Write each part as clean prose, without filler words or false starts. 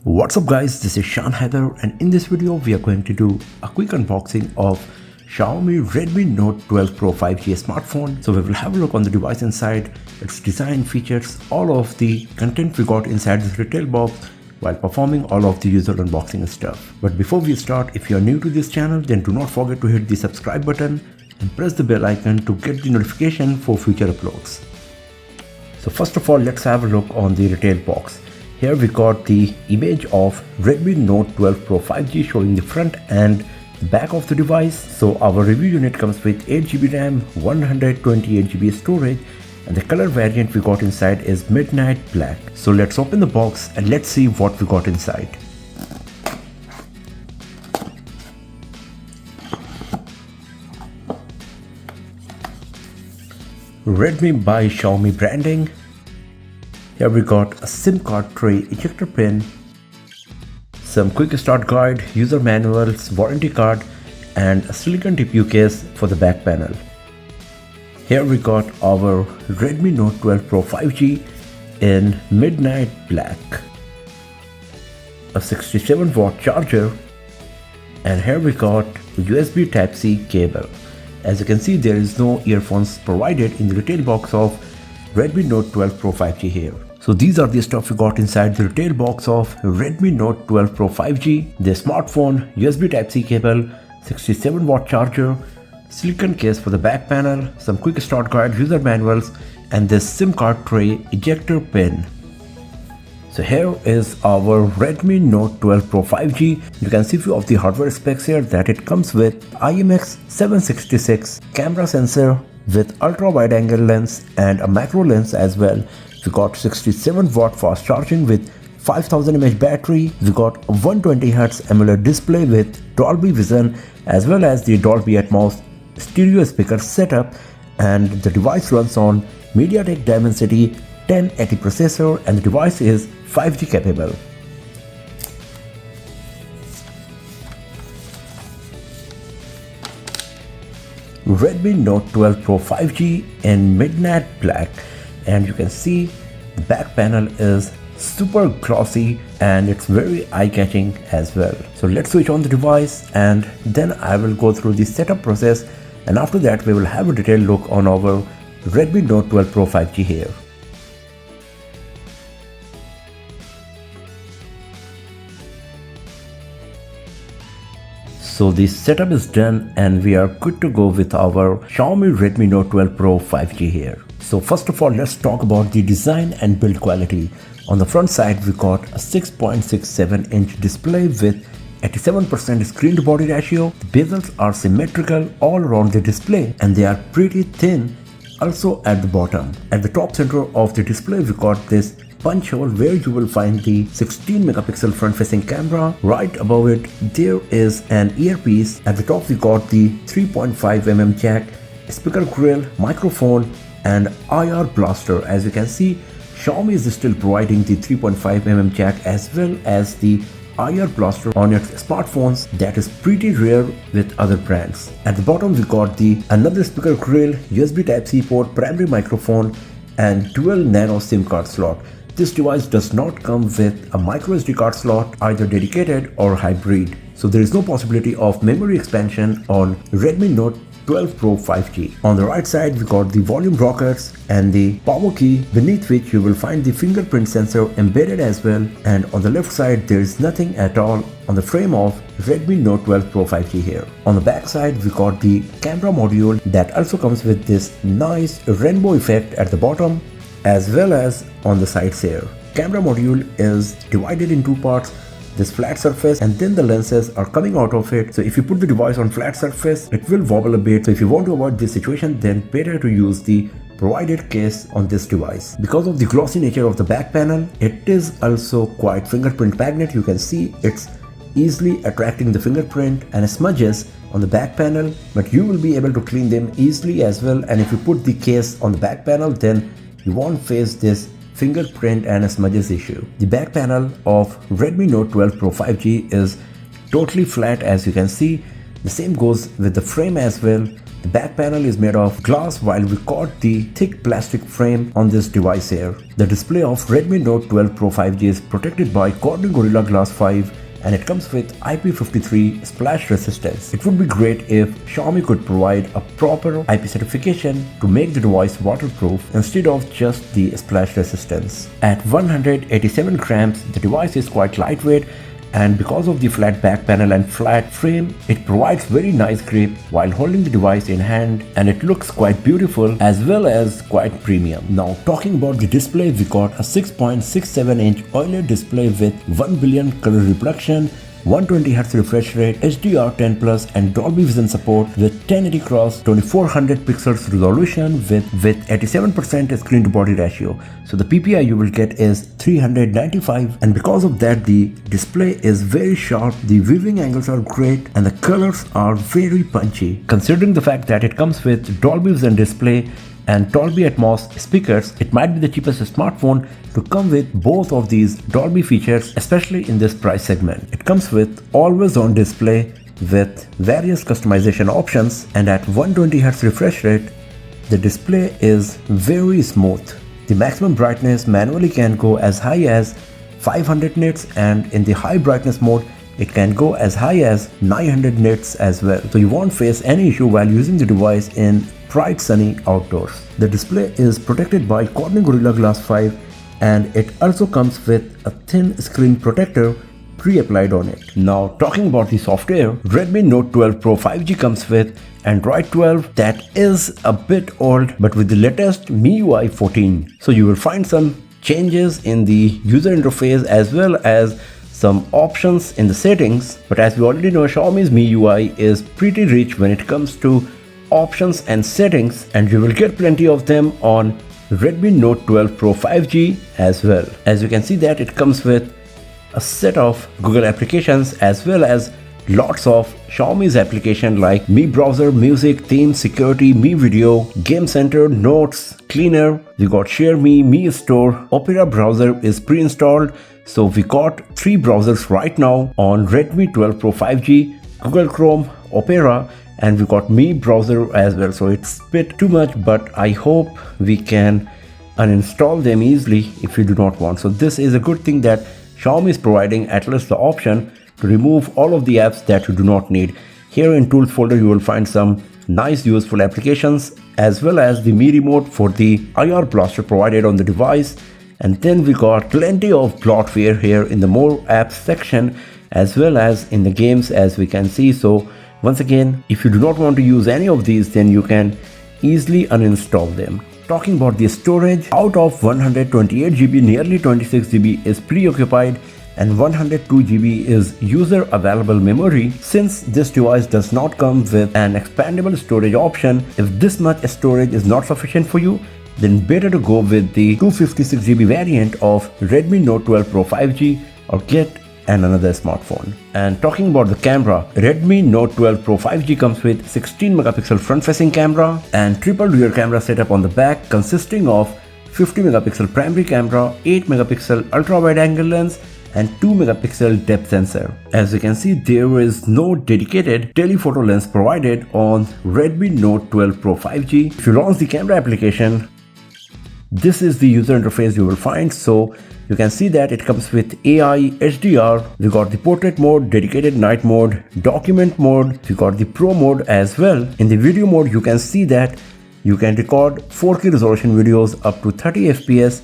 What's up guys, this is Shan Heather, and in this video we are going to do a quick unboxing of Xiaomi Redmi Note 12 Pro 5G smartphone. So we will have a look on the device inside, its design, features, all of the content we got inside this retail box while performing all of the user unboxing stuff. But before we start, if you are new to this channel, then do not forget to hit the subscribe button and press the bell icon to get the notification for future uploads. So first of all, let's have a look on the retail box. Here we got the image of Redmi Note 12 Pro 5G showing the front and the back of the device. So our review unit comes with 8GB RAM, 128GB storage, and the color variant we got inside is Midnight Black. So let's open the box and let's see what we got inside. Redmi by Xiaomi branding. Here we got a SIM card tray, ejector pin, some quick start guide, user manuals, warranty card, and a silicon TPU case for the back panel. Here we got our Redmi Note 12 Pro 5G in Midnight Black, a 67-watt charger, and here we got the USB Type-C cable. As you can see, there is no earphones provided in the retail box of Redmi Note 12 Pro 5G here. So these are the stuff we got inside the retail box of Redmi Note 12 Pro 5G, the smartphone, USB Type-C cable, 67-watt charger, silicon case for the back panel, some quick start guide, user manuals, and this SIM card tray ejector pin. So here is our Redmi Note 12 Pro 5G. You can see few of the hardware specs here that it comes with IMX766 camera sensor with ultra wide angle lens and a macro lens as well. We got 67-watt fast charging with 5000 mAh battery. We got a 120Hz AMOLED display with Dolby Vision as well as the Dolby Atmos stereo speaker setup, and the device runs on MediaTek Dimensity 1080 processor, and the device is 5G capable. Redmi Note 12 Pro 5G in Midnight Black, and you can see the back panel is super glossy and it's very eye-catching as well. So let's switch on the device and then I will go through the setup process, and after that we will have a detailed look on our Redmi Note 12 Pro 5G here. So the setup is done and we are good to go with our Xiaomi Redmi Note 12 Pro 5G here. So first of all, let's talk about the design and build quality. On the front side, we got a 6.67-inch display with 87% screen to body ratio. The bezels are symmetrical all around the display and they are pretty thin also at the bottom. At the top center of the display, we got this punch hole where you will find the 16 megapixel front facing camera. Right above it there is an earpiece. At the top we got the 3.5mm jack, speaker grill, microphone, and IR blaster. As you can see, Xiaomi is still providing the 3.5mm jack as well as the IR blaster on its smartphones. That is pretty rare with other brands. At the bottom we got the another speaker grill, USB Type-C port, primary microphone, and dual nano SIM card slot. This device does not come with a micro SD card slot, either dedicated or hybrid. So there is no possibility of memory expansion on Redmi Note 12 Pro 5G. On the right side, we got the volume rockers and the power key, beneath which you will find the fingerprint sensor embedded as well. And on the left side, there is nothing at all on the frame of Redmi Note 12 Pro 5G here. On the back side, we got the camera module that also comes with this nice rainbow effect at the bottom as well as on the sides here. Camera module is divided in two parts, this flat surface and then the lenses are coming out of it. So if you put the device on flat surface, it will wobble a bit. So if you want to avoid this situation, then better to use the provided case on this device. Because of the glossy nature of the back panel, it is also quite fingerprint magnet. You can see it's easily attracting the fingerprint and smudges on the back panel, but you will be able to clean them easily as well. And if you put the case on the back panel, then you won't face this fingerprint and smudges issue. The back panel of Redmi Note 12 Pro 5G is totally flat, as you can see. The same goes with the frame as well. The back panel is made of glass while we got the thick plastic frame on this device here. The display of Redmi Note 12 Pro 5G is protected by Corning Gorilla Glass 5 and it comes with IP53 splash resistance. It would be great if Xiaomi could provide a proper IP certification to make the device waterproof instead of just the splash resistance. At 187 grams, the device is quite lightweight, and because of the flat back panel and flat frame, it provides very nice grip while holding the device in hand, and it looks quite beautiful as well as quite premium. Now talking about the display, we got a 6.67-inch OLED display with 1 billion color reproduction, 120Hz refresh rate, HDR10 Plus and Dolby Vision support with 1080 x 2400 pixels resolution with 87% screen to body ratio. So the PPI you will get is 395, and because of that the display is very sharp, the viewing angles are great and the colors are very punchy. Considering the fact that it comes with Dolby Vision display and Dolby Atmos speakers, it might be the cheapest smartphone to come with both of these Dolby features, especially in this price segment. It comes with always on display with various customization options, and at 120Hz refresh rate, the display is very smooth. The maximum brightness manually can go as high as 500 nits, and in the high brightness mode, it can go as high as 900 nits as well. So you won't face any issue while using the device in bright sunny outdoors. The display is protected by Corning Gorilla Glass 5 and it also comes with a thin screen protector pre-applied on it. Now talking about the software, Redmi Note 12 Pro 5G comes with Android 12 that is a bit old but with the latest MIUI 14. So you will find some changes in the user interface as well as some options in the settings, but as we already know, Xiaomi's MIUI is pretty rich when it comes to options and settings, and you will get plenty of them on Redmi Note 12 Pro 5G as well. As you can see that it comes with a set of Google applications as well as lots of Xiaomi's application like Mi Browser, Music, Themes, Security, Mi Video, Game Center, Notes, Cleaner. We got Share Me, Mi Store, Opera browser is pre-installed. So we got 3 browsers right now on Redmi 12 Pro 5G, Google Chrome, Opera, and we got Mi browser as well. So it's a bit too much, but I hope we can uninstall them easily if you do not want. So this is a good thing that Xiaomi is providing at least the option to remove all of the apps that you do not need. Here in Tools folder you will find some nice useful applications as well as the Mi remote for the IR blaster provided on the device. And then we got plenty of bloatware here in the more apps section as well as in the games, as we can see. So once again, if you do not want to use any of these, then you can easily uninstall them. Talking about the storage, out of 128 GB, nearly 26 GB is preoccupied and 102 GB is user available memory. Since this device does not come with an expandable storage option, if this much storage is not sufficient for you, then better to go with the 256 GB variant of Redmi Note 12 Pro 5G or get another smartphone. And talking about the camera, Redmi Note 12 Pro 5G comes with 16 megapixel front facing camera and triple rear camera setup on the back consisting of 50 megapixel primary camera, 8 megapixel ultra wide angle lens and 2 megapixel depth sensor. As you can see, there is no dedicated telephoto lens provided on Redmi Note 12 Pro 5G. If you launch the camera application, this is the user interface you will find. So you can see that it comes with AI, HDR, we got the portrait mode, dedicated night mode, document mode, we got the pro mode as well. In the video mode, you can see that you can record 4K resolution videos up to 30 FPS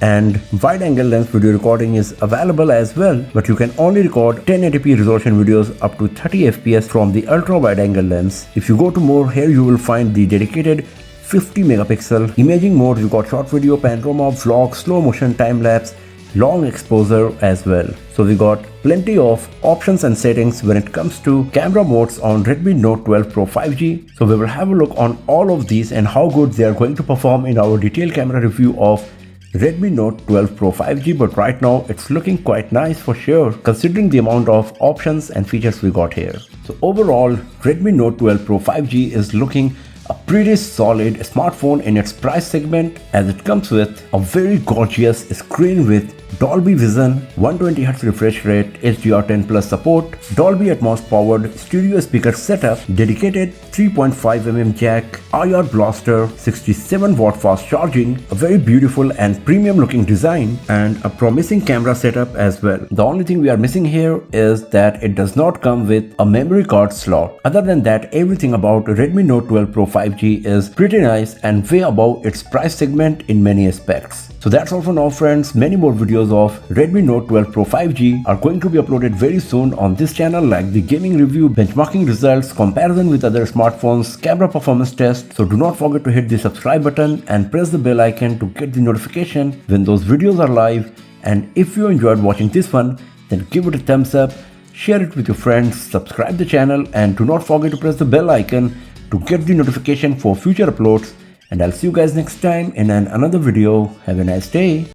and wide angle lens video recording is available as well, but you can only record 1080p resolution videos up to 30 FPS from the ultra wide angle lens. If you go to more, here you will find the dedicated 50 megapixel imaging mode. You got short video, panorama, vlog, slow motion, time lapse, long exposure as well. So we got plenty of options and settings when it comes to camera modes on Redmi Note 12 Pro 5G. So we will have a look on all of these and how good they are going to perform in our detailed camera review of Redmi Note 12 Pro 5G, but right now it's looking quite nice for sure considering the amount of options and features we got here. So overall, Redmi Note 12 Pro 5G is looking a pretty solid smartphone in its price segment, as it comes with a very gorgeous screen with Dolby Vision, 120Hz refresh rate, HDR10 Plus support, Dolby Atmos powered stereo speaker setup, dedicated 3.5mm jack, IR blaster, 67-watt fast charging, a very beautiful and premium looking design, and a promising camera setup as well. The only thing we are missing here is that it does not come with a memory card slot. Other than that, everything about Redmi Note 12 Pro 5G is pretty nice and way above its price segment in many aspects. So that's all for now friends. Many more videos of Redmi Note 12 Pro 5G are going to be uploaded very soon on this channel, like the gaming review, benchmarking results, comparison with other smartphones, camera performance test. So do not forget to hit the subscribe button and press the bell icon to get the notification when those videos are live. And if you enjoyed watching this one, then give it a thumbs up, share it with your friends, subscribe the channel, and do not forget to press the bell icon to get the notification for future uploads. And I'll see you guys next time in another video. Have a nice day.